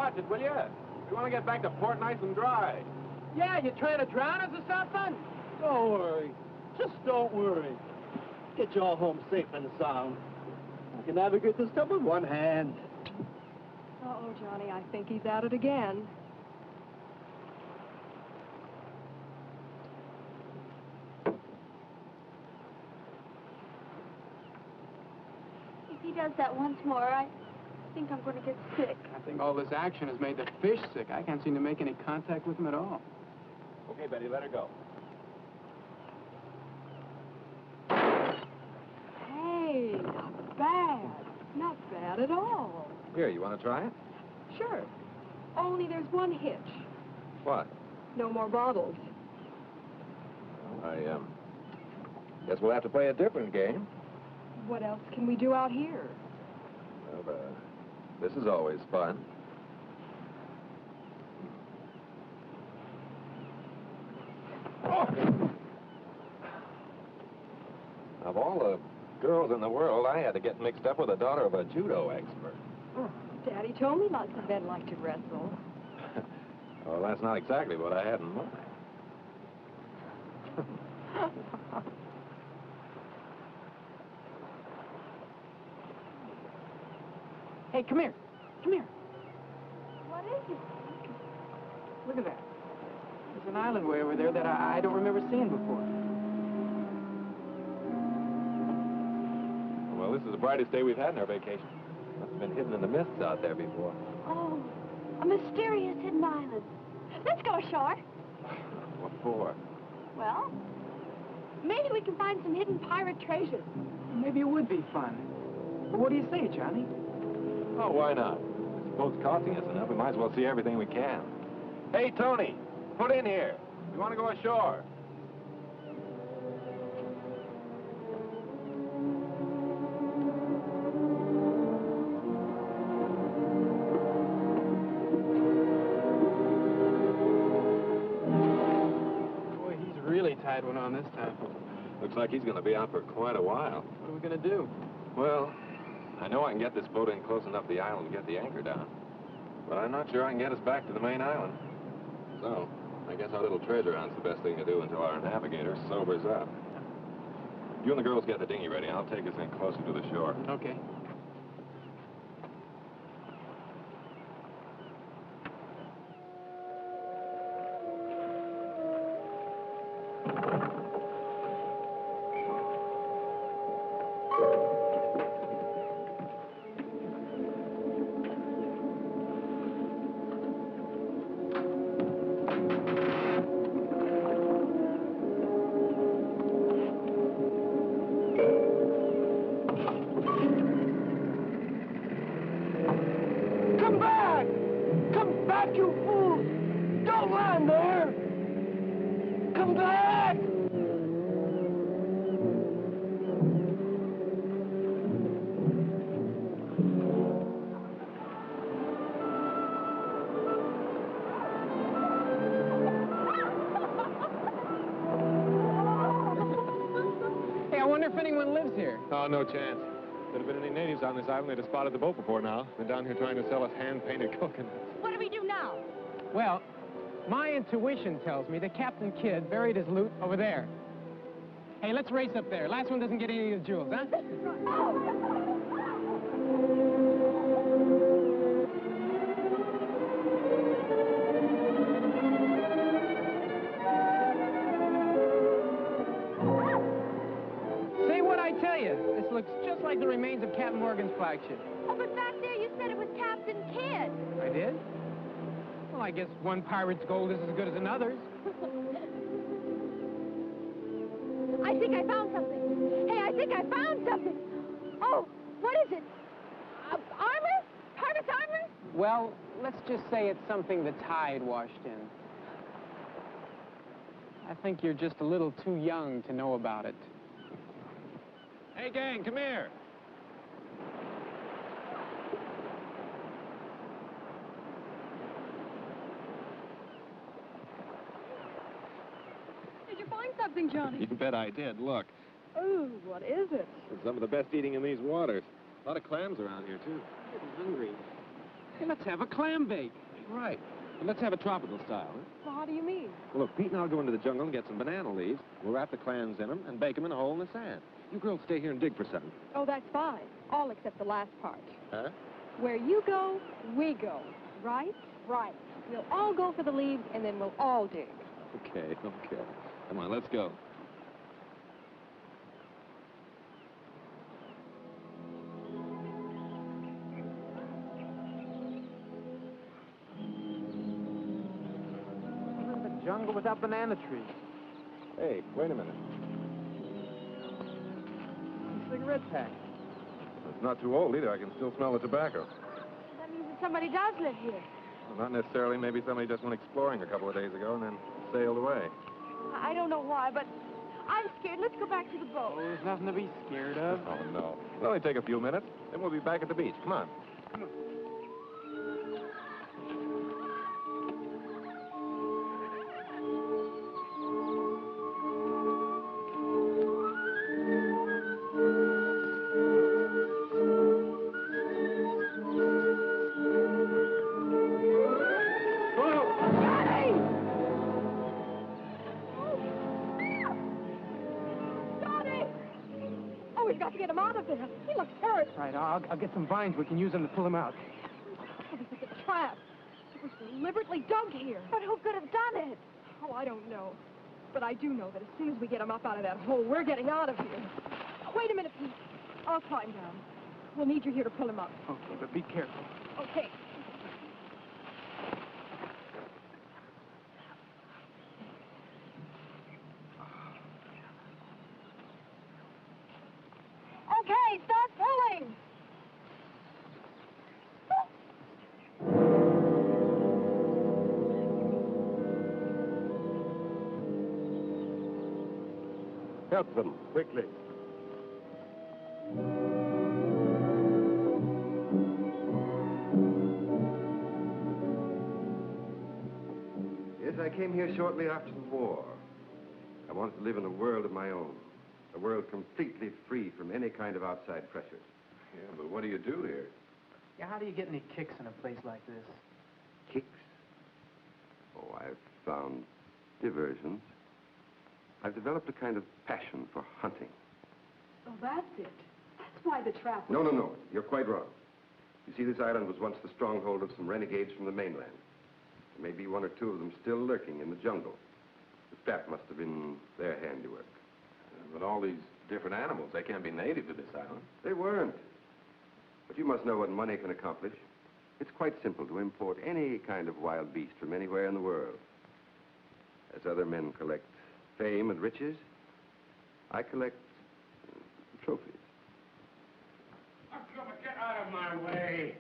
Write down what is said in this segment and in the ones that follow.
watch it, will you? We want to get back to port nice and dry. Yeah, you trying to drown us or something? Don't worry. Just don't worry. Get you all home safe and sound. You can navigate this stuff with one hand. Uh-oh, Johnny, I think he's at it again. If he does that once more, I think I'm going to get sick. I think all this action has made the fish sick. I can't seem to make any contact with them at all. Okay, Betty, let her go. Hey, not bad. Not bad at all. Here, you want to try it? Sure. Only there's one hitch. What? No more bottles. I guess we'll have to play a different game. What else can we do out here? Well, this is always fun. Oh! Of all the girls in the world, I had to get mixed up with the daughter of a judo expert. Daddy told me lots of men like to wrestle. Well, that's not exactly what I had in mind. Hey, come here. Come here. What is it? Look at that. There's an island way over there that I don't remember seeing before. Well, this is the brightest day we've had in our vacation. Must have been hidden in the mists out there before. Oh, a mysterious hidden island. Let's go ashore. What for? Well, maybe we can find some hidden pirate treasure. Maybe it would be fun. But what do you say, Johnny? Oh, why not? This boat's costing us enough. We might as well see everything we can. Hey, Tony, put in here. We want to go ashore. Boy, he's really tied one on this time. Looks like he's going to be out for quite a while. What are we going to do? Well, I know I can get this boat in close enough to the island to get the anchor down. But I'm not sure I can get us back to the main island. So, I guess our little treasure hunt's the best thing to do until our navigator sobers up. You and the girls get the dinghy ready. I'll take us in closer to the shore. Okay. Oh, no chance. If there'd have been any natives on this island, they'd have spotted the boat before now. Been down here trying to sell us hand-painted coconuts. What do we do now? Well, my intuition tells me that Captain Kidd buried his loot over there. Hey, let's race up there. Last one doesn't get any of the jewels, huh? This looks just like the remains of Captain Morgan's flagship. Oh, but back there you said it was Captain Kidd. I did? Well, I guess one pirate's gold is as good as another's. I think I found something. Hey, I think I found something. Oh, what is it? Armor? Pirate's armor? Well, let's just say it's something the tide washed in. I think you're just a little too young to know about it. Hey, gang, come here. Did you find something, Johnny? You bet I did. Look. Ooh, what is it? It's some of the best eating in these waters. A lot of clams around here, too. I'm getting hungry. Hey, let's have a clam bake. Right. And let's have a tropical style. Huh? Well, how do you mean? Well, look, Pete and I'll go into the jungle and get some banana leaves. We'll wrap the clams in them and bake them in a hole in the sand. You girls stay here and dig for something. Oh, that's fine. All except the last part. Huh? Where you go, we go. Right? Right. We'll all go for the leaves, and then we'll all dig. Okay, okay. Come on, let's go. We're in the jungle without banana trees. Hey, wait a minute. Cigarette pack. It's not too old either. I can still smell the tobacco. That means that somebody does live here. Well, not necessarily. Maybe somebody just went exploring a couple of days ago and then sailed away. I don't know why, but I'm scared. Let's go back to the boat. Oh, there's nothing to be scared of. Oh, no. It'll only take a few minutes. Then we'll be back at the beach. Come on. Oh, we've got to get him out of there. He looks hurt. Right, I'll get some vines. We can use them to pull him out. Oh, this is a trap. It was deliberately dug here. But who could have done it? Oh, I don't know. But I do know that as soon as we get him up out of that hole, we're getting out of here. Wait a minute, Pete. I'll climb down. We'll need you here to pull him up. Okay, but be careful. Okay. Okay, start pulling. Help them, quickly. Yes, I came here shortly after the war. I wanted to live in a world of my own. A world completely free from any kind of outside pressures. Yeah, but what do you do here? Yeah, how do you get any kicks in a place like this? Kicks? Oh, I've found diversions. I've developed a kind of passion for hunting. Oh, that's it. That's why the trap was... No. You're quite wrong. You see, this island was once the stronghold of some renegades from the mainland. There may be one or two of them still lurking in the jungle. The trap must have been their handiwork. But all these different animals, they can't be native to this island. They weren't. But you must know what money can accomplish. It's quite simple to import any kind of wild beast from anywhere in the world. As other men collect fame and riches, I collect trophies. Get out of my way.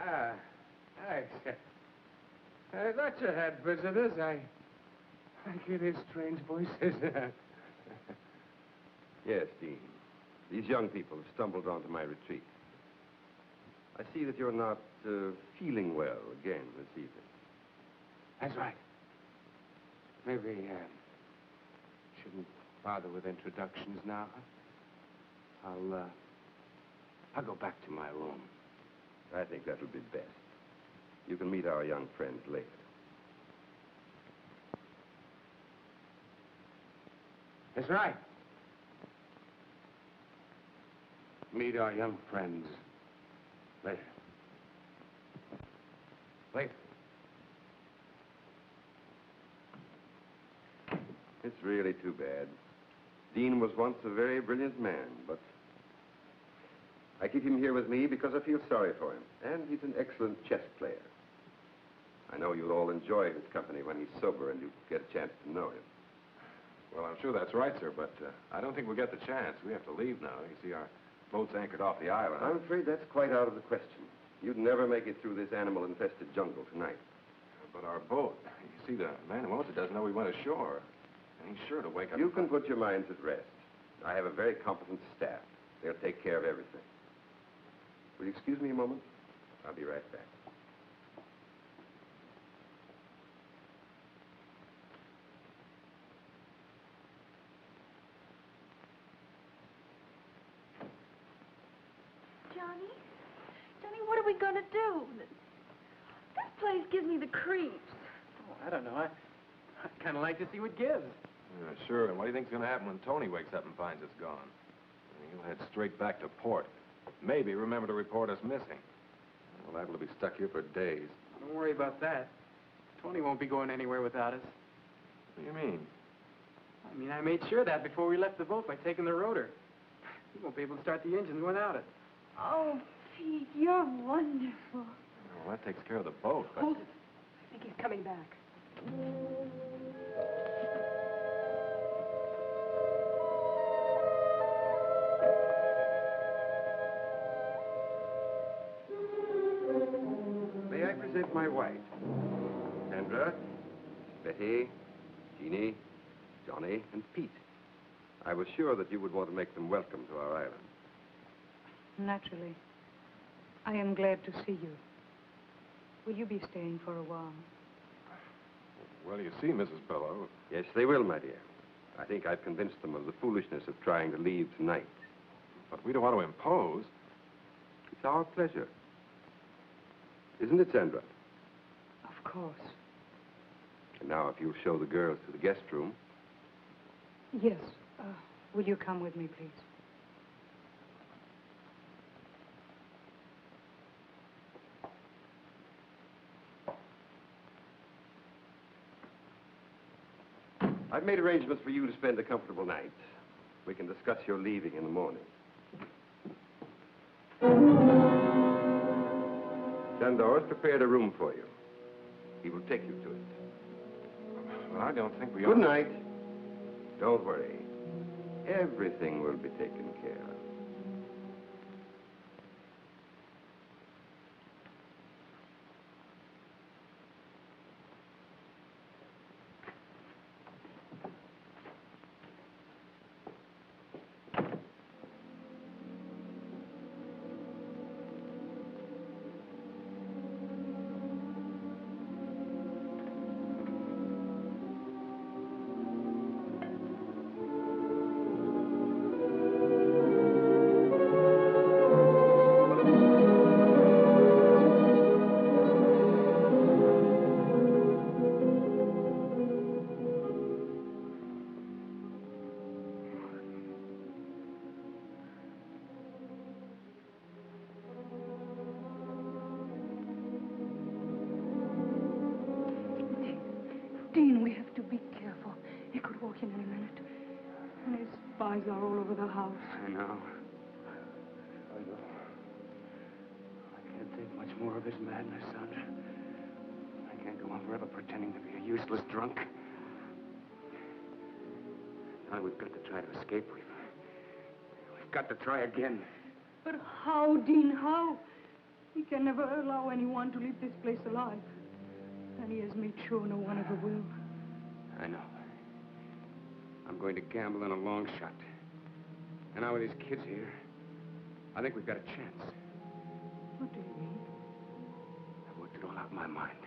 Ah, thanks. I thought you had visitors. I hear these strange voices. Yes, Dean. These young people have stumbled onto my retreat. I see that you're not feeling well again this evening. That's right. Maybe shouldn't bother with introductions now. I'll go back to my room. I think that'll be best. You can meet our young friends later. That's right. Meet our young friends later. Later. It's really too bad. Dean was once a very brilliant man, but I keep him here with me because I feel sorry for him. And he's an excellent chess player. I know you'll all enjoy his company when he's sober and you get a chance to know him. Well, I'm sure that's right, sir, but I don't think we'll get the chance. We have to leave now. You see, our boat's anchored off the island. I'm afraid that's quite out of the question. You'd never make it through this animal-infested jungle tonight. But our boat, you see, the man who owns it doesn't know we went ashore. And he's sure to wake up... You can put your minds at rest. I have a very competent staff. They'll take care of everything. Will you excuse me a moment? I'll be right back. Johnny? Johnny, What are we going to do? This place gives me the creeps. Oh, I don't know. I kind of like to see what gives. Yeah, sure. And what do you think's going to happen when Tony wakes up and finds it's gone? He'll head straight back to port. Maybe remember to report us missing. Well, liable to be stuck here for days. Don't worry about that. Tony won't be going anywhere without us. What do you mean? I mean, I made sure of that before we left the boat by taking the rotor. He won't be able to start the engines without it. Oh, Pete, you're wonderful. Well, that takes care of the boat, but... Hold it. I think he's coming back. May I present my wife? Sandra, Betty, Jeannie, Johnny, and Pete. I was sure that you would want to make them welcome to our island. Naturally. I am glad to see you. Will you be staying for a while? Well, you see, Mrs. Balleau... Yes, they will, my dear. I think I've convinced them of the foolishness of trying to leave tonight. But we don't want to impose. It's our pleasure. Isn't it, Sandra? Of course. And now, if you'll show the girls to the guest room. Yes. Will you come with me, please? I've made arrangements for you to spend a comfortable night. We can discuss your leaving in the morning. Sandor has prepared a room for you. He will take you to it. Well, I don't think we Good ought... night. Don't worry. Everything will be taken care of. Dean, we have to be careful. He could walk in any minute. And his spies are all over the house. I know. I know. I can't take much more of his madness, Sandra. I can't go on forever pretending to be a useless drunk. Now we've got to try to escape. We've got to try again. But how, Dean, how? He can never allow anyone to leave this place alive. And he has made sure no one ever will. I know. I'm going to gamble on a long shot. And now with these kids here, I think we've got a chance. What do you mean? I've worked it all out in my mind.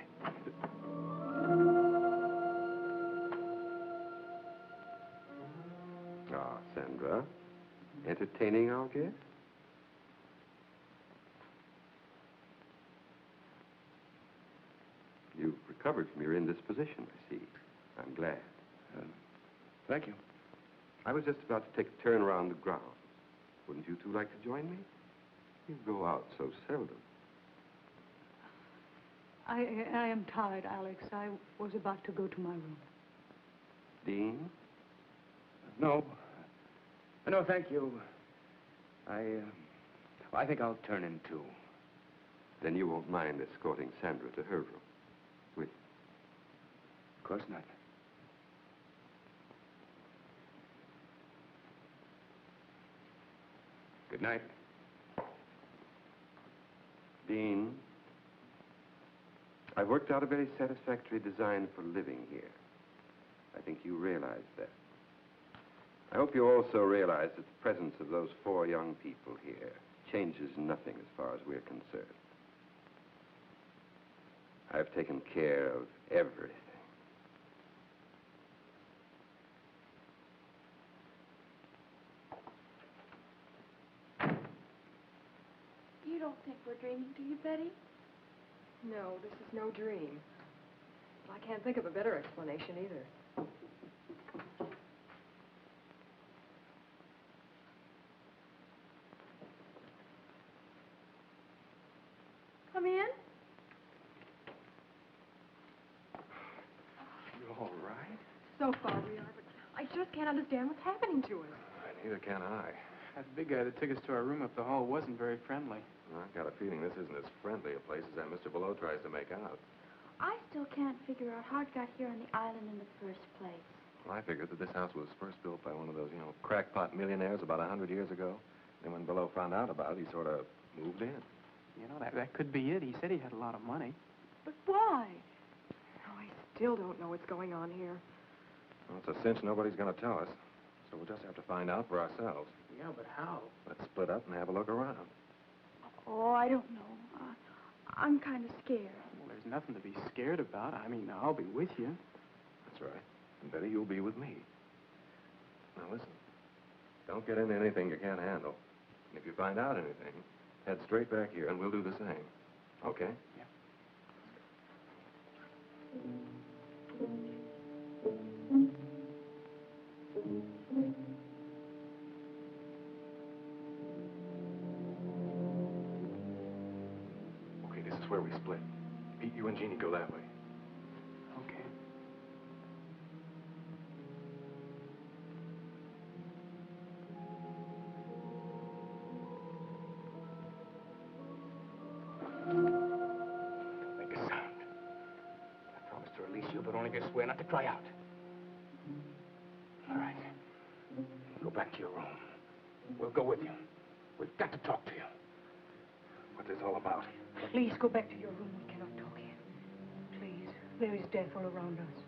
Ah, Sandra. Entertaining our guest? You've recovered from your indisposition, I see. I'm glad. Thank you. I was just about to take a turn around the grounds. Wouldn't you two like to join me? You go out so seldom. I am tired, Alex. I was about to go to my room. Dean? No. No, thank you. I think I'll turn in, too. Then you won't mind escorting Sandra to her room, will you? Of course not. Good night. Dean, I've worked out a very satisfactory design for living here. I think you realize that. I hope you also realize that the presence of those 4 young people here changes nothing as far as we're concerned. I've taken care of everything. You don't think we're dreaming, do you, Betty? No, this is no dream. I can't think of a better explanation either. Come in. You all right? So far we are, but I just can't understand what's happening to us. Neither can I. That big guy that took us to our room up the hall wasn't very friendly. I've got a feeling this isn't as friendly a place as that Mr. Balleau tries to make out. I still can't figure out how it got here on the island in the first place. Well, I figured that this house was first built by one of those, crackpot millionaires about 100 years ago. Then when Balleau found out about it, he sort of moved in. You know, that could be it. He said he had a lot of money. But why? Oh, I still don't know what's going on here. Well, it's a cinch nobody's going to tell us. So we'll just have to find out for ourselves. Yeah, but how? Let's split up and have a look around. Oh, I don't know. I'm kind of scared. Well, there's nothing to be scared about. I mean, I'll be with you. That's right. And Betty, you'll be with me. Now, listen. Don't get into anything you can't handle. And if you find out anything, head straight back here and we'll do the same. Okay? Yeah. Okay, this is where we split. Pete, you and Jeannie go that way. Okay. Don't make a sound. I promise to release you, but only if you swear not to cry out. All right. Go back to your room. We'll go with you. We've got to talk to you. What this all about? Please go back to your room. We cannot talk here. Please. There is death all around us.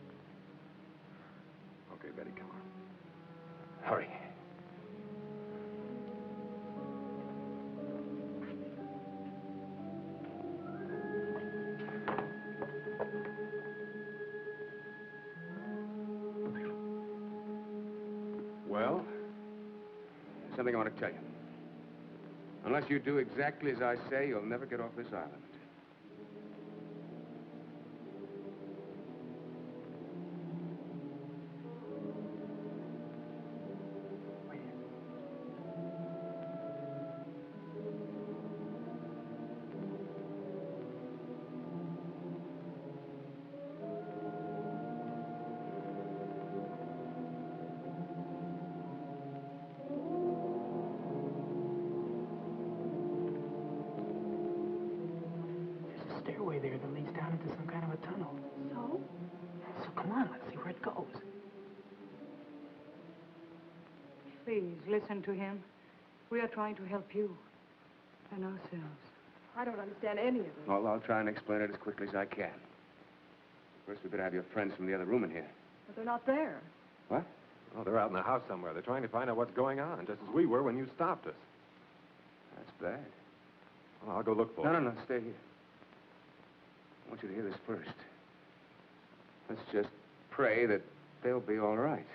Okay, Betty, come on. Hurry. Well, there's something I want to tell you. Unless you do exactly as I say, you'll never get off this island. Stairway there that leads down into some kind of a tunnel. So? So come on, let's see where it goes. Please, listen to him. We are trying to help you and ourselves. I don't understand any of it. Well, I'll try and explain it as quickly as I can. First, we better have your friends from the other room in here. But they're not there. What? Oh, they're out in the house somewhere. They're trying to find out what's going on, just as we were when you stopped us. That's bad. Well, I'll go look for No, them. no, no, stay here. I want you to hear this first. Let's just pray that they'll be all right.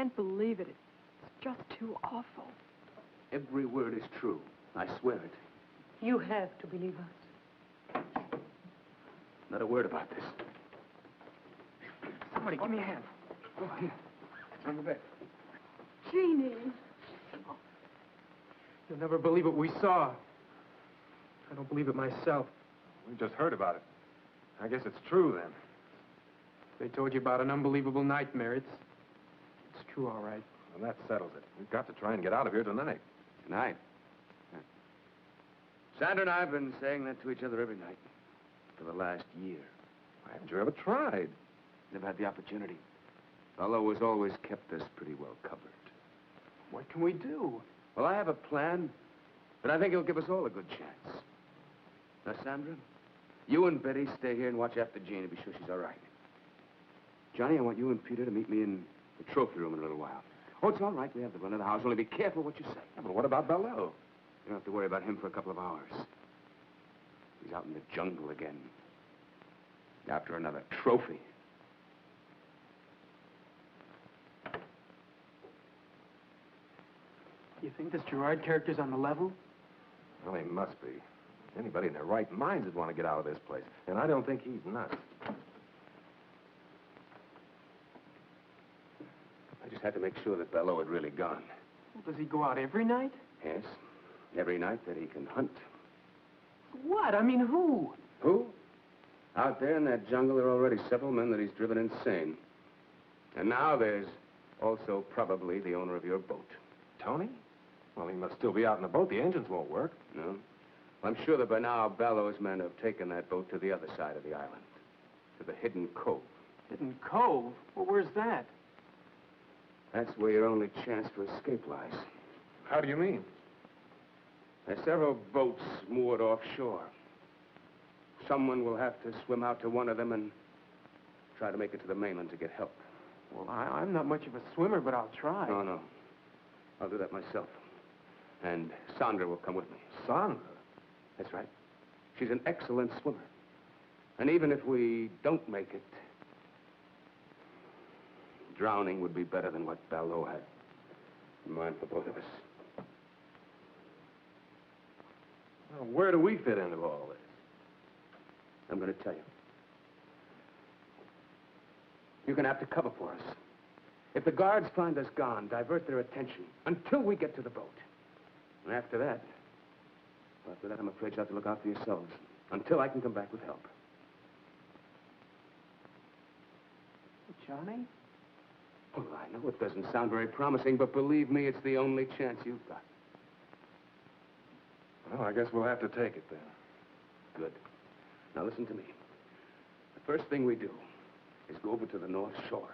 can't believe it. It's just too awful. Every word is true. I swear it. You have to believe us. Not a word about this. Somebody give me a hand. Oh, here. On the bed. Jeannie. You'll never believe what we saw. I don't believe it myself. We just heard about it. I guess it's true, then. They told you about an unbelievable nightmare. It's true, all right. Well, that settles it. We've got to try and get out of here tonight. Tonight. Sandra and I have been saying that to each other every night for the last year. Why haven't you ever tried? Never had the opportunity. Balleau has always kept us pretty well covered. What can we do? Well, I have a plan, but I think it'll give us all a good chance. Now, Sandra, you and Betty stay here and watch after Jean to be sure she's all right. Johnny, I want you and Peter to meet me in the trophy room in a little while. Oh, it's all right. We have the run of the house. Only be careful what you say. Yeah, but what about Balleau? You don't have to worry about him for a couple of hours. He's out in the jungle again. After another trophy. You think this Gerard character's on the level? Well, he must be. Anybody in their right minds would want to get out of this place. And I don't think he's nuts. I just had to make sure that Balleau had really gone. Well, does he go out every night? Yes. Every night that he can hunt. What? I mean, who? Who? Out there in that jungle, there are already several men that he's driven insane. And now there's also probably the owner of your boat. Tony? Well, he must still be out in the boat. The engines won't work. No? I'm sure that by now Balleau's men have taken that boat to the other side of the island. To the Hidden Cove. Hidden Cove? Well, where's that? That's where your only chance for escape lies. How do you mean? There's several boats moored offshore. Someone will have to swim out to one of them and try to make it to the mainland to get help. Well, I'm not much of a swimmer, but I'll try. No. I'll do that myself. And Sandra will come with me. Sandra? That's right. She's an excellent swimmer. And even if we don't make it, drowning would be better than what Balleau had in mind for both of us. Well, where do we fit into all this? I'm going to tell you. You're going to have to cover for us. If the guards find us gone, divert their attention until we get to the boat. And after that, I'm afraid you'll have to look out for yourselves until I can come back with help. Johnny? Well, I know it doesn't sound very promising, but believe me, it's the only chance you've got. Well, I guess we'll have to take it then. Good. Now listen to me. The first thing we do is go over to the North Shore.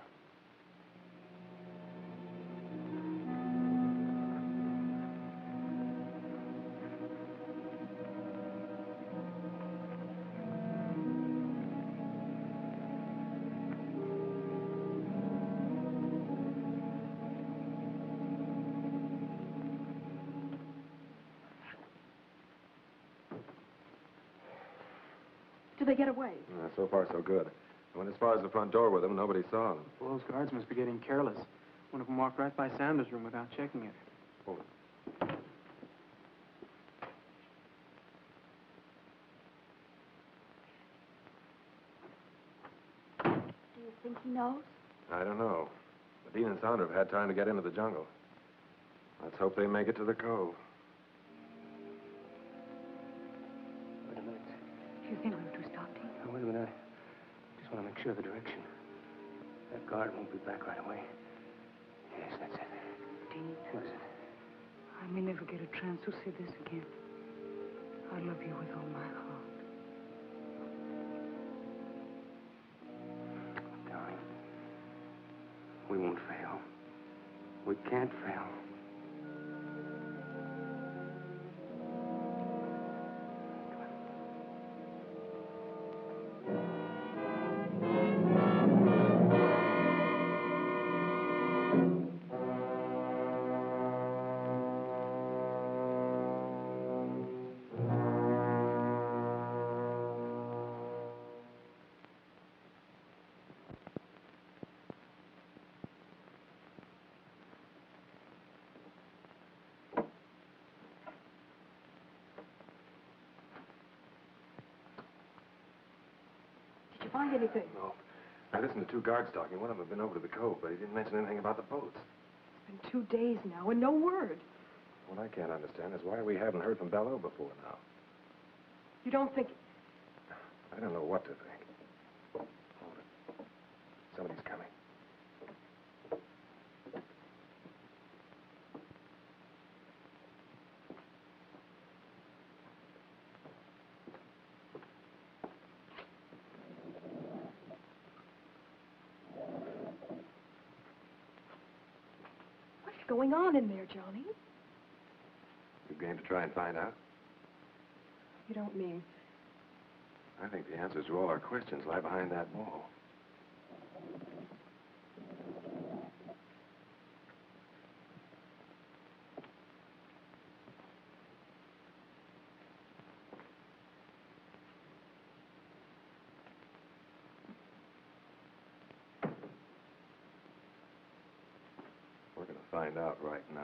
Did they get away? So far, so good. I went as far as the front door with them. Nobody saw them. Well, those guards must be getting careless. One of them walked right by Sandra's room without checking it. Hold it. Do you think he knows? I don't know. But Dean and Sandra have had time to get into the jungle. Let's hope they make it to the cove. Wait a minute. Do you think we ought to start taking? Now, wait a minute. I just want to make sure of the direction. That guard won't be back right away. Yes, that's it. Dean, What is it? I may never get a chance to say this again. I love you with all my heart. Darling, we won't fail. We can't fail. find anything? No. I listened to two guards talking. One of them had been over to the cove, but he didn't mention anything about the boats. It's been 2 days now and no word. What I can't understand is why we haven't heard from Balleau before now. You don't think... I don't know what to think. Hold it. Somebody's coming. What's going on in there, Johnny? You game to try and find out? You don't mean... I think the answers to all our questions lie behind that wall. We're going to find out right now.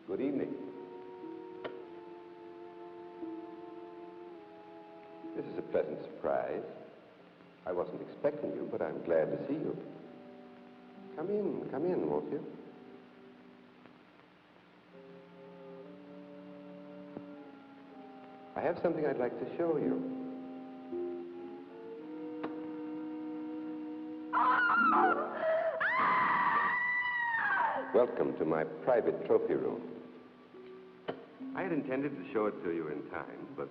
Good evening. This is a pleasant surprise. I wasn't expecting you, but I'm glad to see you. Come in, won't you? I have something I'd like to show you. Welcome to my private trophy room. I had intended to show it to you in time, but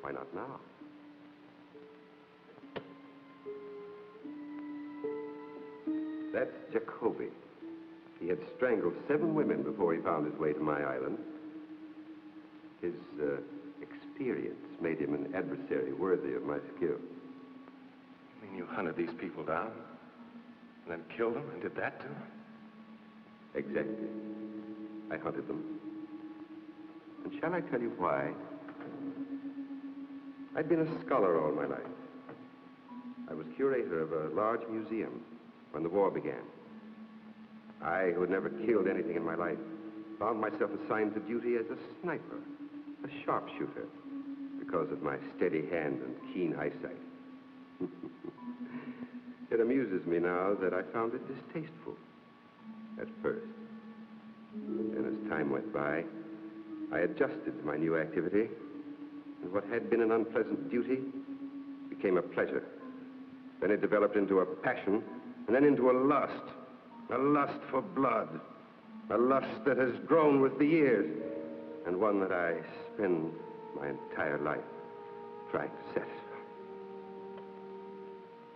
why not now? That's Jacoby. He had strangled 7 women before he found his way to my island. His experience made him an adversary worthy of my skill. You mean you hunted these people down, and then killed them, and did that to them? Exactly. I hunted them. And shall I tell you why? I'd been a scholar all my life. I was curator of a large museum when the war began. I, who had never killed anything in my life, found myself assigned to duty as a sniper, a sharpshooter, because of my steady hand and keen eyesight. It amuses me now that I found it distasteful at first. And as time went by, I adjusted to my new activity, and what had been an unpleasant duty became a pleasure. Then it developed into a passion, and then into a lust for blood, a lust that has grown with the years, and one that I spend my entire life trying to satisfy.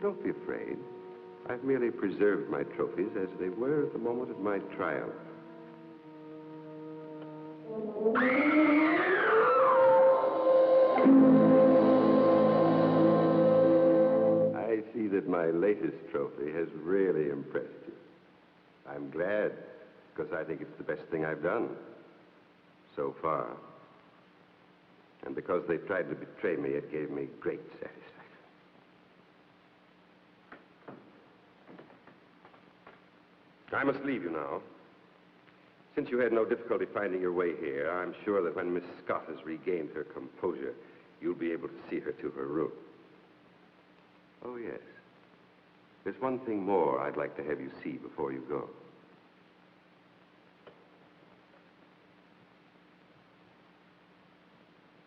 Don't be afraid. I've merely preserved my trophies as they were at the moment of my trial. I see that my latest trophy has really impressed you. I'm glad, because I think it's the best thing I've done so far. And because they tried to betray me, it gave me great satisfaction. I must leave you now. Since you had no difficulty finding your way here, I'm sure that when Miss Scott has regained her composure, you'll be able to see her to her room. Oh, yes. There's one thing more I'd like to have you see before you go.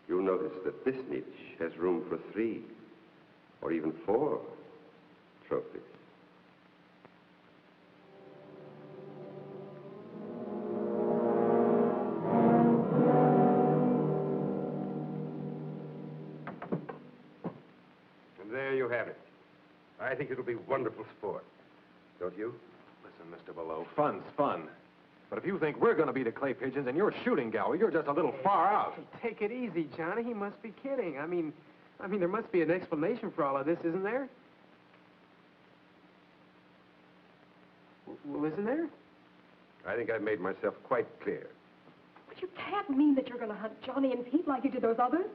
You'll notice that this niche has room for 3 or even 4 trophies. And there you have it. I think it'll be wonderful sport. Don't you? Listen, Mr. Balleau, fun's fun. But if you think we're going to be the clay pigeons and you're shooting gallery, you're just a little far out. Take it easy, Johnny. He must be kidding. I mean, I mean, there must be an explanation for all of this, isn't there? Well, isn't there? I think I've made myself quite clear. But you can't mean that you're going to hunt Johnny and Pete like you did those others.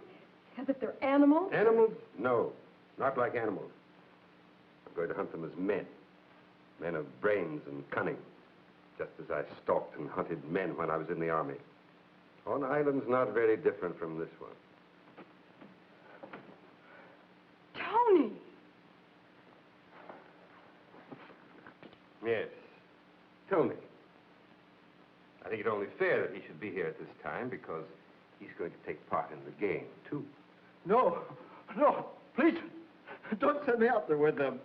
As if they're animals. Animals? No, not like animals. I'm going to hunt them as men. Men of brains and cunning. Just as I stalked and hunted men when I was in the army. On islands not very different from this one. Tony! Yes, Tony. I think it only fair that he should be here at this time because he's going to take part in the game, too. No, no, please, don't send me out there with them.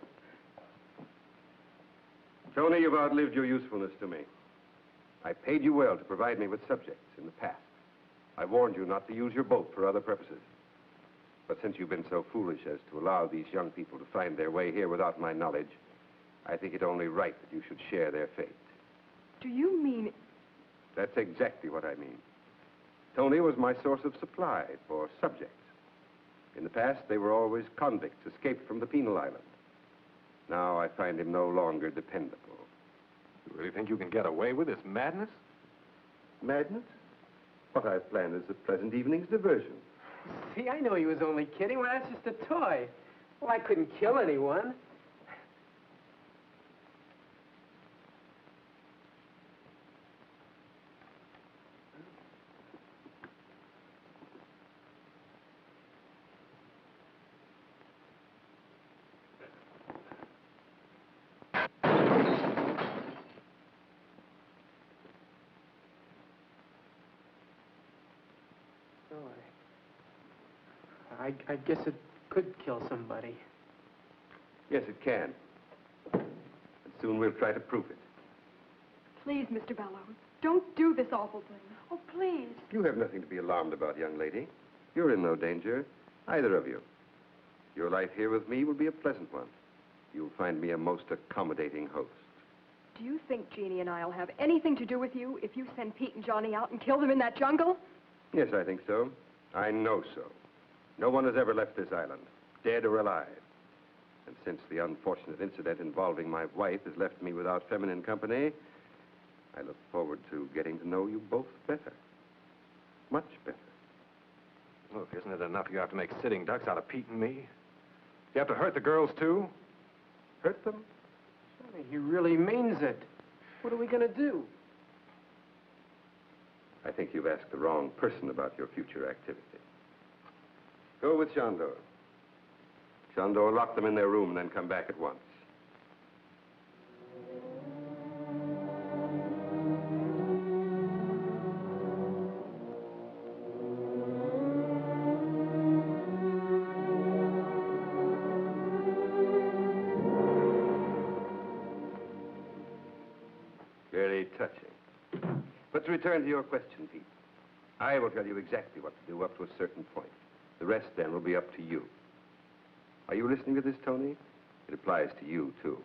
Tony, you've outlived your usefulness to me. I paid you well to provide me with subjects in the past. I warned you not to use your boat for other purposes. But since you've been so foolish as to allow these young people to find their way here without my knowledge, I think it only right that you should share their fate. Do you mean... That's exactly what I mean. Tony was my source of supply for subjects. In the past, they were always convicts escaped from the penal island. Now I find him no longer dependable. You really think you can get away with this madness? Madness? What I've planned is a pleasant evening's diversion. See, I know he was only kidding. Well, that's just a toy. Well, I couldn't kill anyone. I guess it could kill somebody. Yes, it can. And soon we'll try to prove it. Please, Mr. Balleau, don't do this awful thing. Oh, please. You have nothing to be alarmed about, young lady. You're in no danger, either of you. Your life here with me will be a pleasant one. You'll find me a most accommodating host. Do you think Jeannie and I'll have anything to do with you if you send Pete and Johnny out and kill them in that jungle? Yes, I think so. I know so. No one has ever left this island, dead or alive. And since the unfortunate incident involving my wife has left me without feminine company, I look forward to getting to know you both better. Much better. Look, isn't it enough you have to make sitting ducks out of Pete and me? You have to hurt the girls, too? Hurt them? Johnny, he really means it. What are we going to do? I think you've asked the wrong person about your future activity. Go with Chandor. Chandor, lock them in their room and then come back at once. Very touching. Let's return to your question, Pete. I will tell you exactly what to do up to a certain point. The rest, then, will be up to you. Are you listening to this, Tony? It applies to you, too.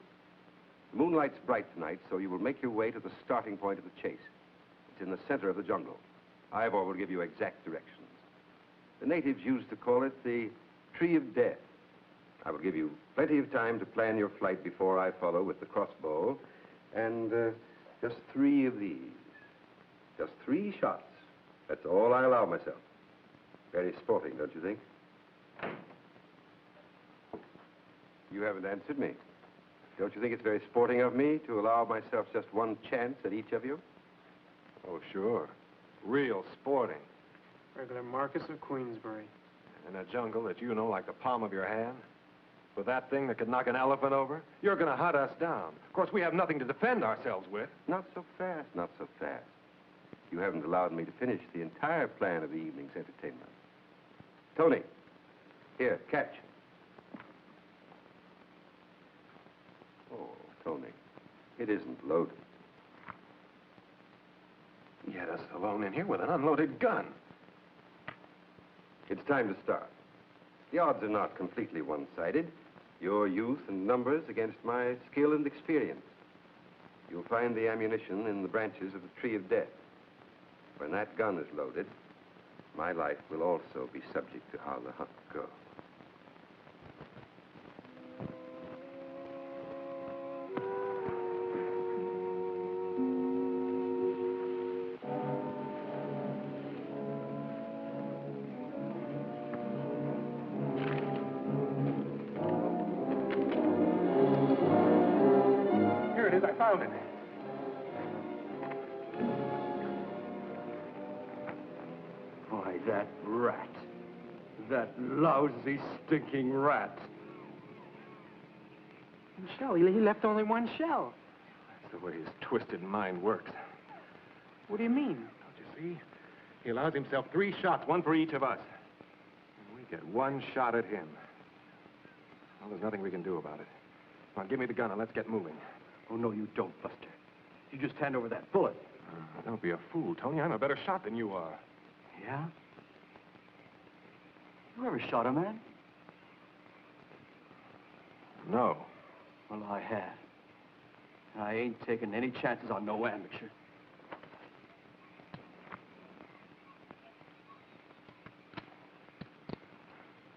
The moonlight's bright tonight, so you will make your way to the starting point of the chase. It's in the center of the jungle. Ivor will give you exact directions. The natives used to call it the Tree of Death. I will give you plenty of time to plan your flight before I follow with the crossbow. And just 3 of these. Just 3 shots. That's all I allow myself. Very sporting, don't you think? You haven't answered me. Don't you think it's very sporting of me to allow myself just 1 chance at each of you? Oh, sure. Real sporting. Regular Marcus of Queensbury. In a jungle that you know like the palm of your hand? With that thing that could knock an elephant over? You're going to hunt us down. Of course, we have nothing to defend ourselves with. Not so fast, not so fast. You haven't allowed me to finish the entire plan of the evening's entertainment. Tony, here, catch. Oh, Tony, it isn't loaded. You had us alone in here with an unloaded gun. It's time to start. The odds are not completely one-sided. Your youth and numbers against my skill and experience. You'll find the ammunition in the branches of the Tree of Death. When that gun is loaded, my life will also be subject to how the hunt goes. found it. Why, that rat. That lousy, stinking rat. Shell, he left only one shell. That's the way his twisted mind works. What do you mean? Don't you see? He allows himself 3 shots, 1 for each of us. And we get 1 shot at him. Well, there's nothing we can do about it. Come on, give me the gun and let's get moving. Oh, no, you don't, Buster. You just hand over that bullet. Don't be a fool, Tony. I'm a better shot than you are. Yeah? You ever shot a man? No. Well, I have. I ain't taking any chances on no amateur.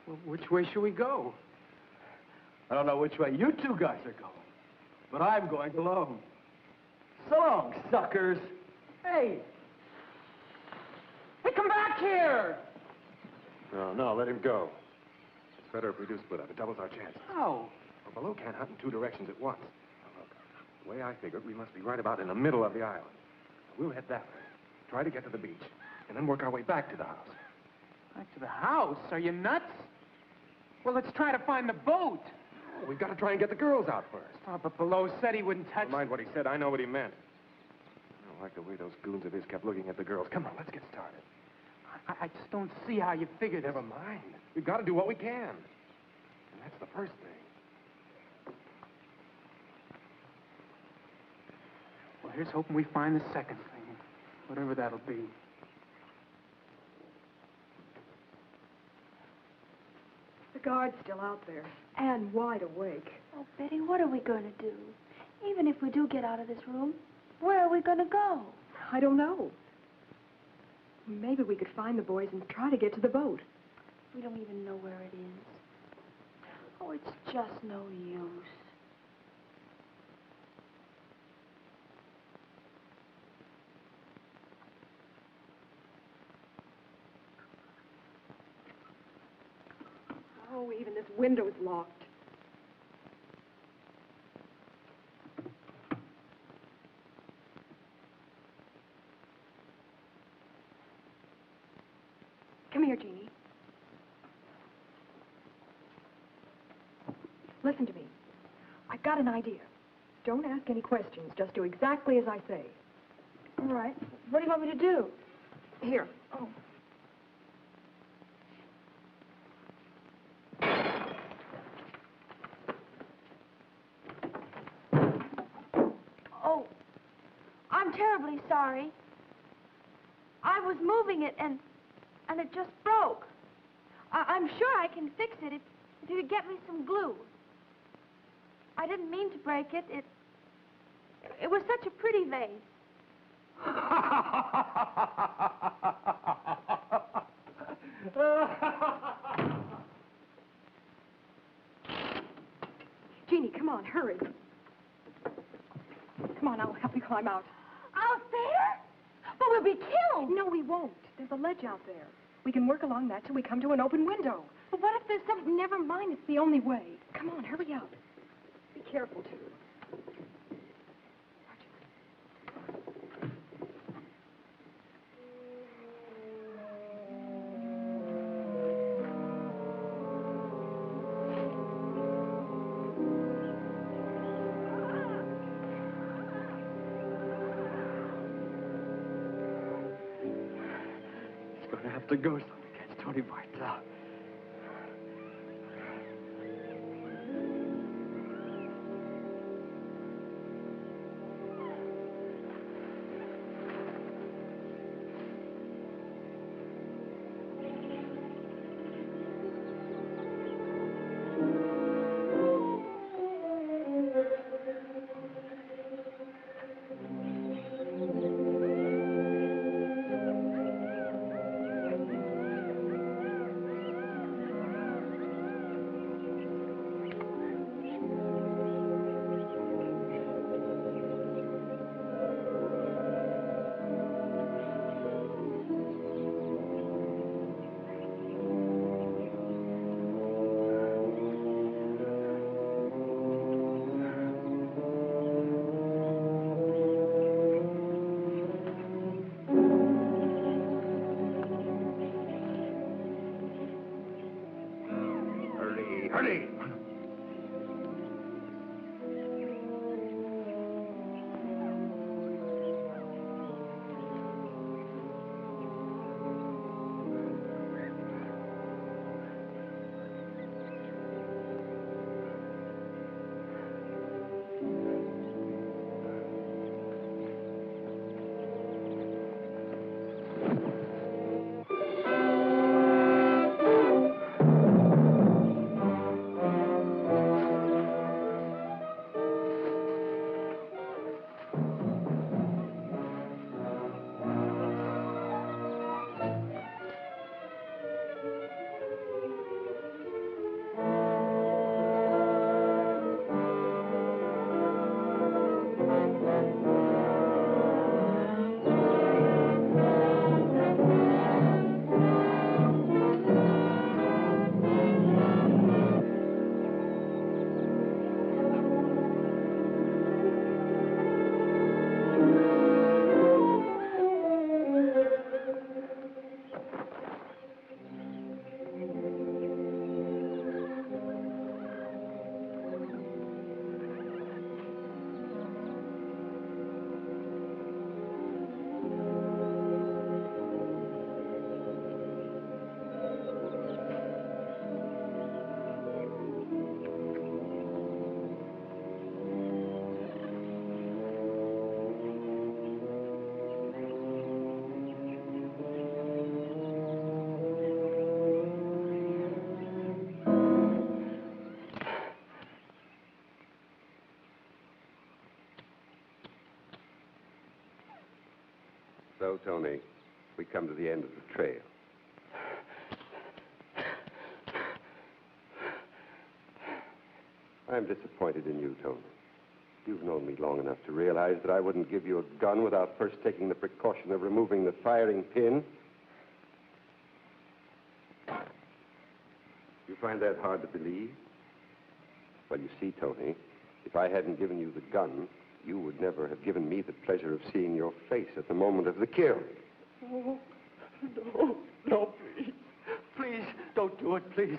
Well, which way should we go? I don't know which way you 2 guys are going, but I'm going alone. So long, suckers. Hey! Hey, come back here! No, let him go. It's better if we do split up. It doubles our chances. How? Well, Balleau can't hunt in 2 directions at once. Now, look, the way I figured, we must be right about in the middle of the island. We'll head that way, try to get to the beach, and then work our way back to the house. Back to the house? Are you nuts? Well, let's try to find the boat. Oh, we've got to try and get the girls out first. Oh, but Balleau said he wouldn't touch... Never mind what he said. I know what he meant. I don't like the way those goons of his kept looking at the girls. Come on, let's get started. I just don't see how you figured... Never mind. We've got to do what we can. And that's the first thing. Well, here's hoping we find the second thing, whatever that'll be. The guard's still out there, and wide awake. Oh, Betty, what are we going to do? Even if we do get out of this room, where are we going to go? I don't know. Maybe we could find the boys and try to get to the boat. We don't even know where it is. Oh, it's just no use. Oh, even this window's locked. Come here, Jeannie. Listen to me. I've got an idea. Don't ask any questions. Just do exactly as I say. All right. What do you want me to do? Here. Oh. Oh, I'm terribly sorry. I was moving it and it just broke. I'm sure I can fix it if you could get me some glue. I didn't mean to break it. It was such a pretty vase. Jeannie, come on, hurry. Come on, I'll help you climb out. Out there? But we'll be killed. No, we won't. There's a ledge out there. We can work along that till we come to an open window. But what if there's something... Never mind, it's the only way. Come on, hurry up. Be careful, too. It's going to have to go so we catch Tony Bartel. So, Tony, we come to the end of the trail. I'm disappointed in you, Tony. You've known me long enough to realize that I wouldn't give you a gun without first taking the precaution of removing the firing pin. You find that hard to believe? Well, you see, Tony, if I hadn't given you the gun, you would never have given me the pleasure of seeing your face at the moment of the kill. Oh, no, no, please. Please, don't do it, please.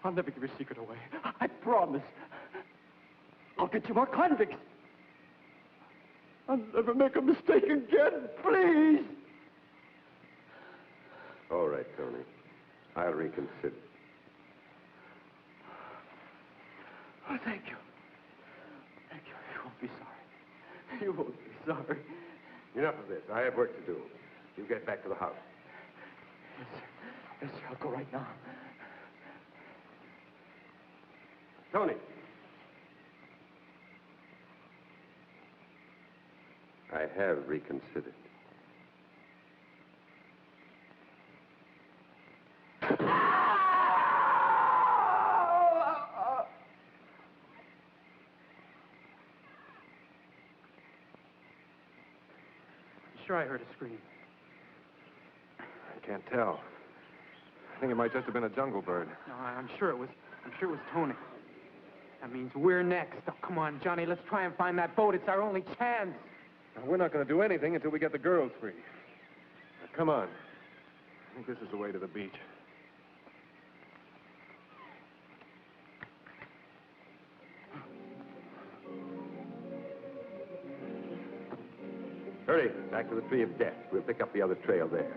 I'll never give your secret away. I promise. I'll get you more convicts. I'll never make a mistake again, please. All right, Tony. I'll reconsider. Oh, thank you. Thank you. You won't be sorry. You won't be sorry. Enough of this. I have work to do. You get back to the house. Yes, sir. Yes, sir. I'll go right now. Tony. I have reconsidered. Sure, I heard a scream. I can't tell. I think it might just have been a jungle bird. No, I'm sure it was Tony. That means we're next. Oh, come on, Johnny, let's try and find that boat. It's our only chance. Now, we're not going to do anything until we get the girls free. Now, come on. I think this is the way to the beach. Hurry, back to the Tree of Death. We'll pick up the other trail there.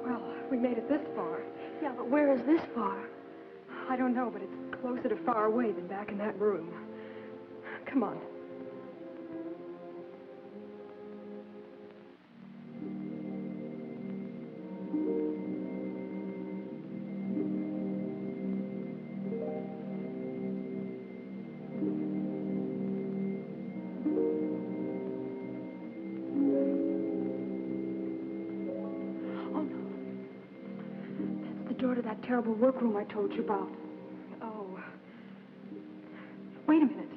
Well, we made it this far. Yeah, but where is this far? I don't know, but it's closer to far away than back in that room. Come on. Oh, no. That's the door to that terrible workroom I told you about. Oh. Wait a minute.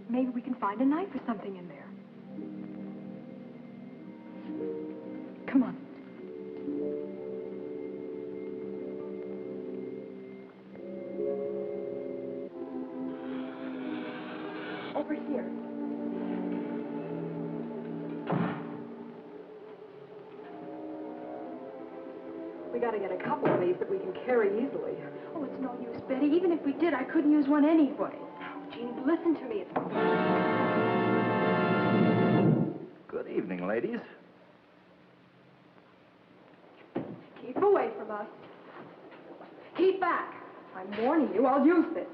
Maybe we can find a knife or something in there. Come on. Over here. We gotta get a couple of these that we can carry easily. Oh, it's no use, Betty. Even if we did, I couldn't use one anyway. Jean, listen to me. Good evening, ladies. Keep away from us. Keep back. I'm warning you, I'll use this.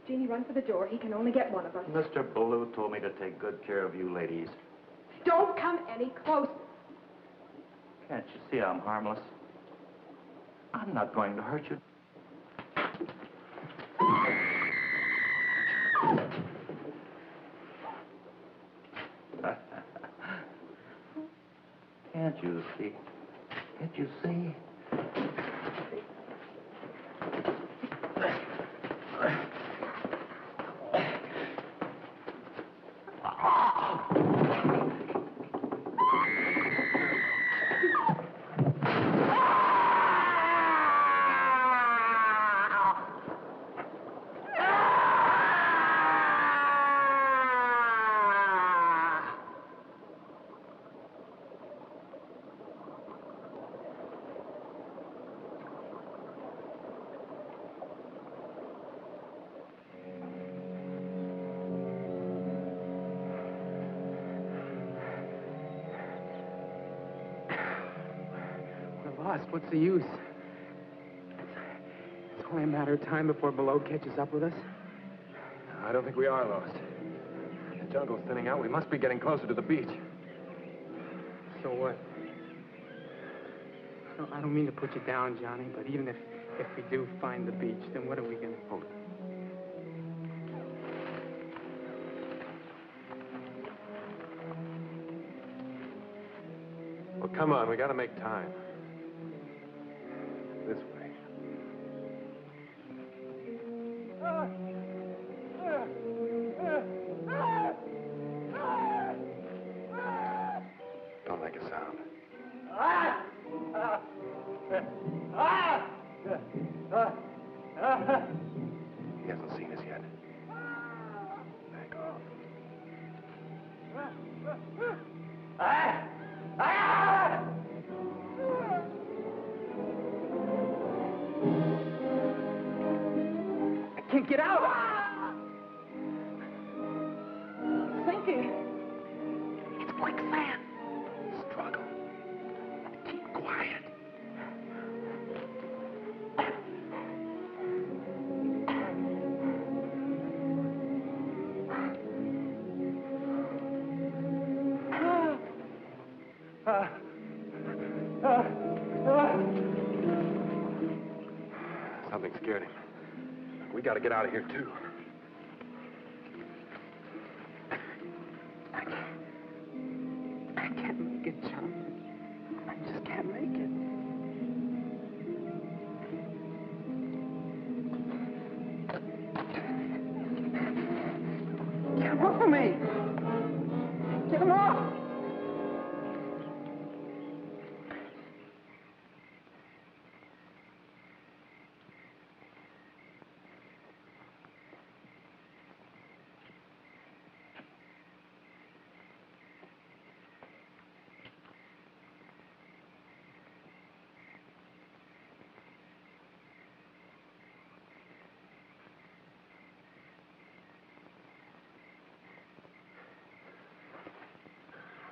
Jeannie, run for the door. He can only get one of us. Mr. Balleau told me to take good care of you ladies. Don't come any closer. Can't you see I'm harmless? I'm not going to hurt you. Can't you see? Can't you see? What's the use? It's only a matter of time before Balleau catches up with us. I don't think we are lost. The jungle's thinning out. We must be getting closer to the beach. So what? No, I don't mean to put you down, Johnny, but even if we do find the beach, then what are we going to... Hold it. Well, come on. We got to make time. This way. Don't make a sound. He hasn't seen us yet. Back off. I can't get out! Sinking! It's quicksand. Struggle. Keep quiet. Something scared him. We got to get out of here, too. I can't make it, John. I just can't make it. Get him off of me! Get him off!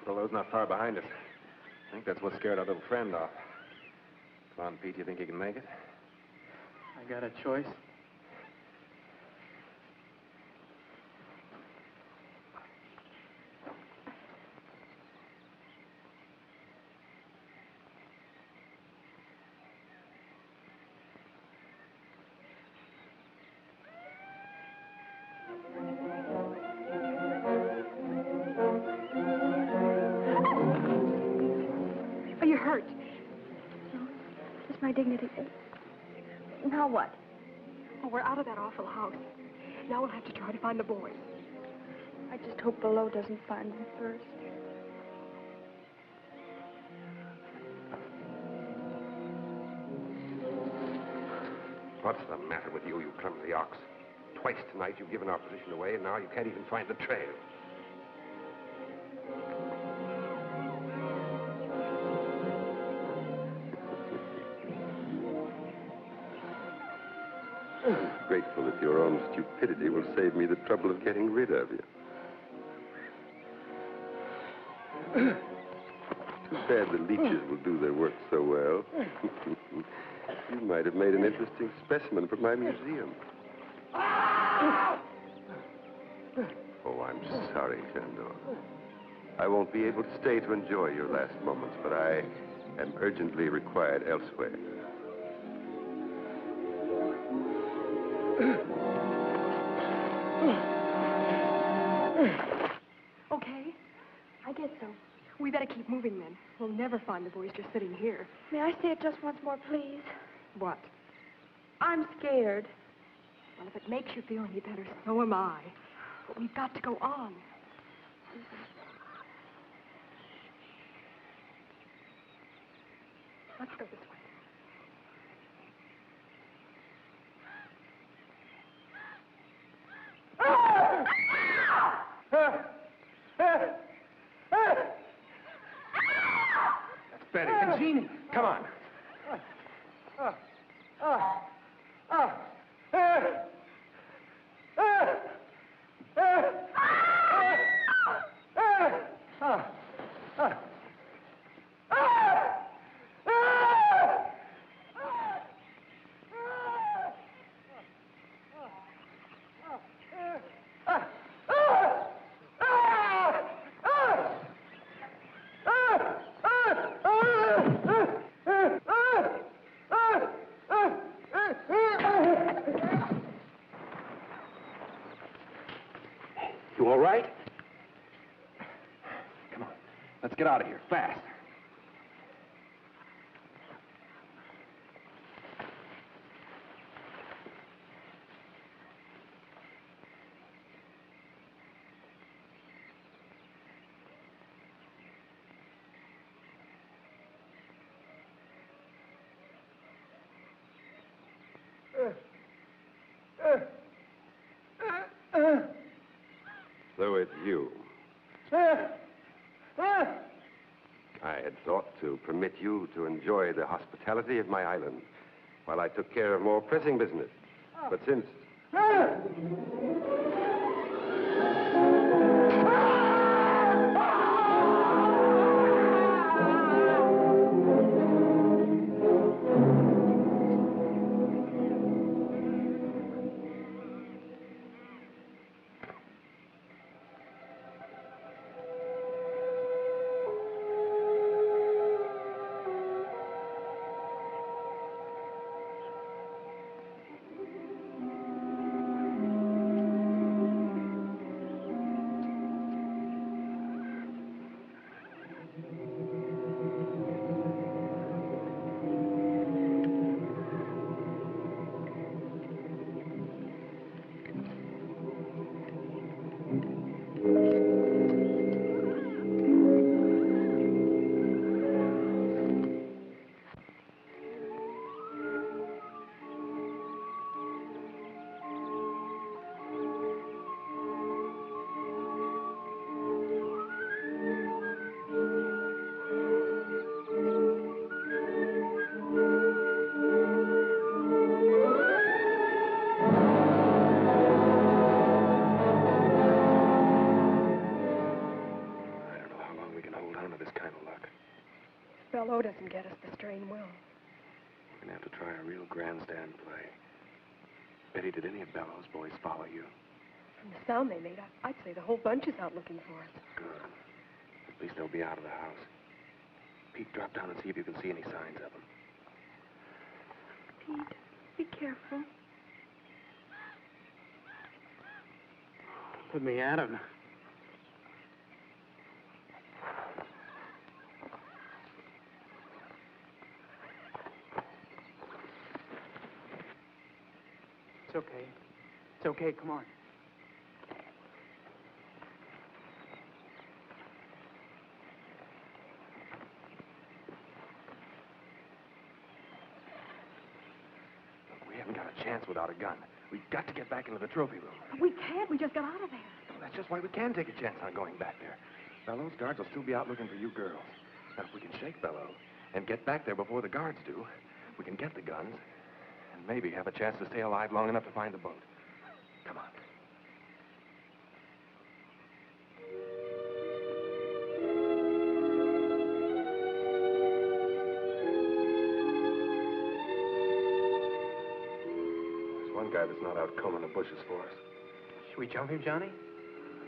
Balleau's not far behind us. I think that's what scared our little friend off. Come on, Pete, you think you can make it? I got a choice. Are you hurt? It's my dignity. Now what? Oh, we're out of that awful house. Now we'll have to try to find the boys. I just hope Balleau doesn't find them first. What's the matter with you, you clumsy ox? Twice tonight you've given our position away, and now you can't even find the trail. Grateful that your own stupidity will save me the trouble of getting rid of you. Too bad the leeches will do their work so well. You might have made an interesting specimen for my museum. Oh, I'm sorry, Chandor. I won't be able to stay to enjoy your last moments, but I am urgently required elsewhere. Okay? I guess so. We better keep moving then. We'll never find the boys just sitting here. May I say it just once more, please? What? I'm scared. Well, if it makes you feel any better, so am I. But we've got to go on. Let's go this way. That's Betty. And Jeannie. Come on. You all right? Come on. Let's get out of here, fast. So it's you. I had thought to permit you to enjoy the hospitality of my island while I took care of more pressing business. But since... Balleau doesn't get us, the strain will. We're going to have to try a real grandstand play. Betty, did any of Balleau's boys follow you? From the sound they made, I'd say the whole bunch is out looking for us. Good. At least they'll be out of the house. Pete, drop down and see if you can see any signs of them. Pete, be careful. Put me at him. It's okay. It's okay, come on. Look, we haven't got a chance without a gun. We've got to get back into the trophy room. We can't. We just got out of there. Well, that's just why we can take a chance on going back there. Balleau's guards will still be out looking for you girls. Now, if we can shake Balleau and get back there before the guards do, we can get the guns and maybe have a chance to stay alive long enough to find the boat. Come on. There's one guy that's not out combing the bushes for us. Should we jump him, Johnny?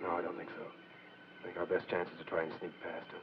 No, I don't think so. I think our best chance is to try and sneak past him.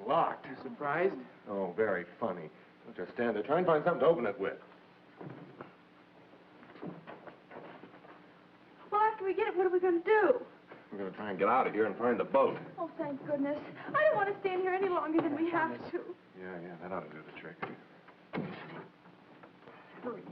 Locked. You surprised? Oh, very funny. Don't just stand there. Try and find something to open it with. Well, after we get it, what are we going to do? We're going to try and get out of here and find the boat. Oh, thank goodness. I don't want to stand here any longer than we have to. Yeah, that ought to do the trick. Hurry.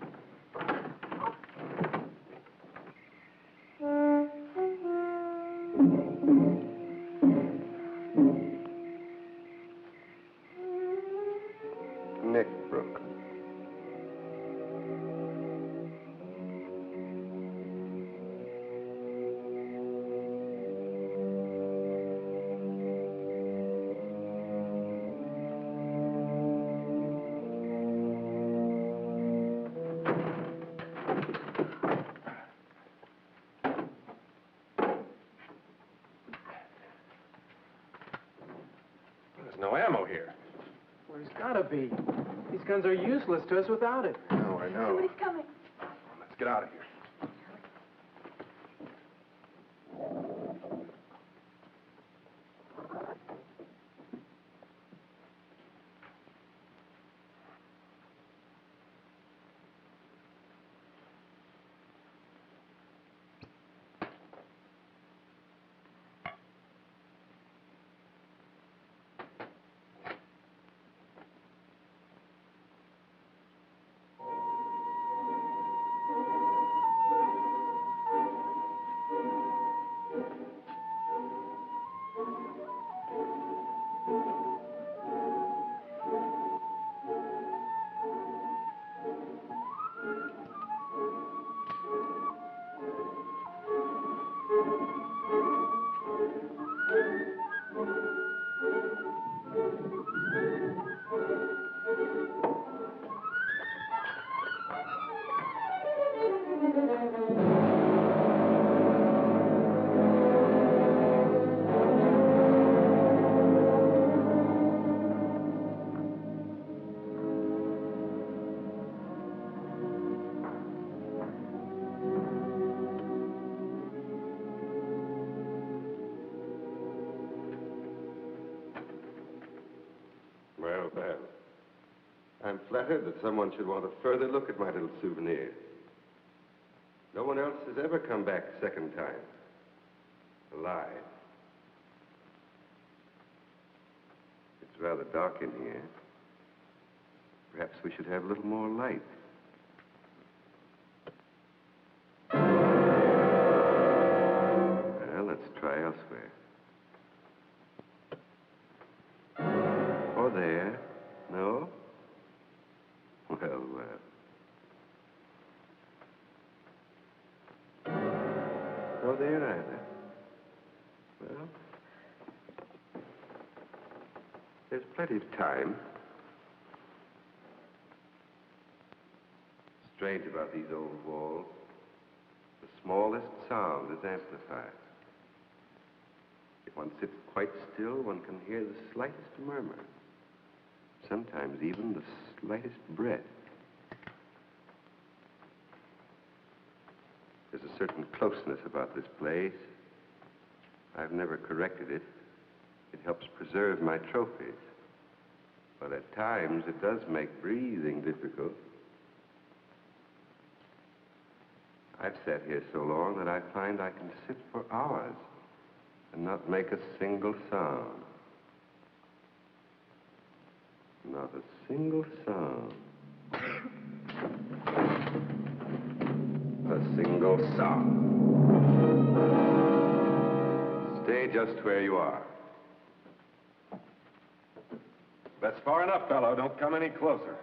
be. These guns are useless to us without it. No, I know. Somebody's coming. Let's get out of here. Well, well. I'm flattered that someone should want a further look at my little souvenir. No one else has ever come back a second time. Alive. It's rather dark in here. Perhaps we should have a little more light. Well, let's try elsewhere. Or there. No? Well, no there either. Well, there's plenty of time. Strange about these old walls. The smallest sound is amplified. If one sits quite still, one can hear the slightest murmur. Sometimes even the slightest breath. There's a certain closeness about this place. I've never corrected it. It helps preserve my trophies. But at times, it does make breathing difficult. I've sat here so long that I find I can sit for hours and not make a single sound. Not a single sound. A single sound. Stay just where you are. That's far enough, fellow. Don't come any closer.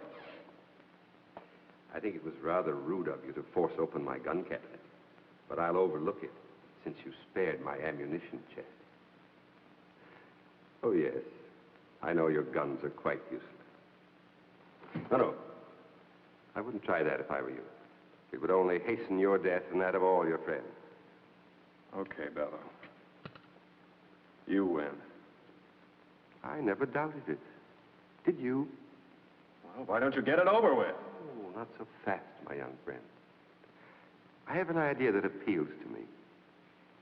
I think it was rather rude of you to force open my gun cabinet, but I'll overlook it since you spared my ammunition chest. Oh, yes. I know your guns are quite useless. No. I wouldn't try that if I were you. It would only hasten your death and that of all your friends. Okay, Balleau. You win. I never doubted it. Did you? Well, why don't you get it over with? Oh, not so fast, my young friend. I have an idea that appeals to me.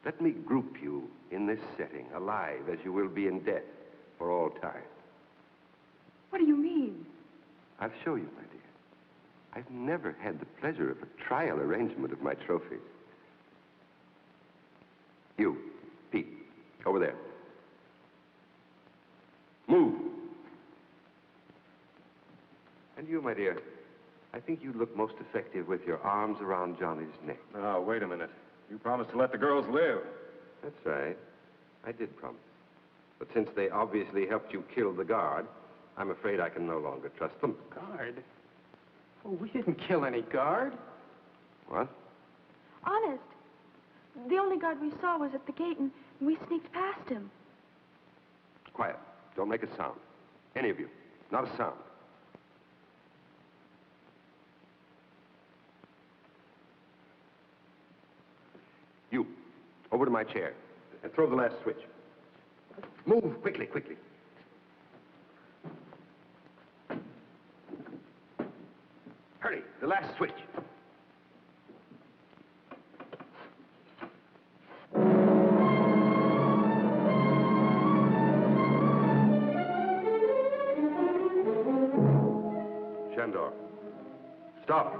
Let me group you in this setting, alive as you will be in death for all time. What do you mean? I'll show you, my dear. I've never had the pleasure of a trial arrangement of my trophies. You, Pete, over there. Move. And you, my dear, I think you look most effective with your arms around Johnny's neck. Oh, wait a minute. You promised to let the girls live. That's right. I did promise. But since they obviously helped you kill the guard, I'm afraid I can no longer trust them. Guard? Oh, we didn't kill any guard. What? Honest. The only guard we saw was at the gate, and we sneaked past him. Quiet. Don't make a sound. Any of you. Not a sound. You, over to my chair, and throw the last switch. Move, quickly, quickly. The last switch. Shandor, stop.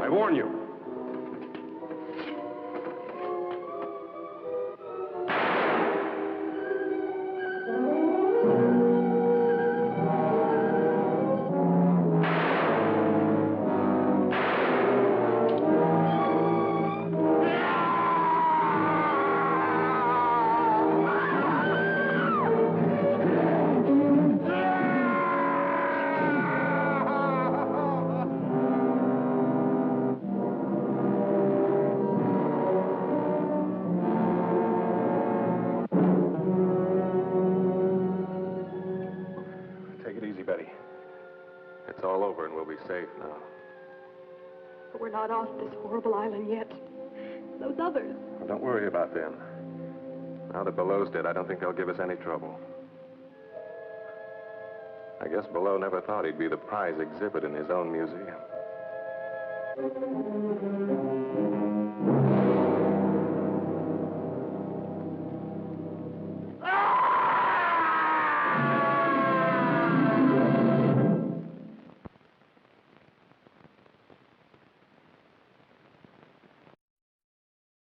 I warn you. Take it easy, Betty. It's all over and we'll be safe now. But we're not off this horrible island yet. Those others. Well, don't worry about them. Now that Balleau's dead, I don't think they'll give us any trouble. I guess Balleau never thought he'd be the prize exhibit in his own museum.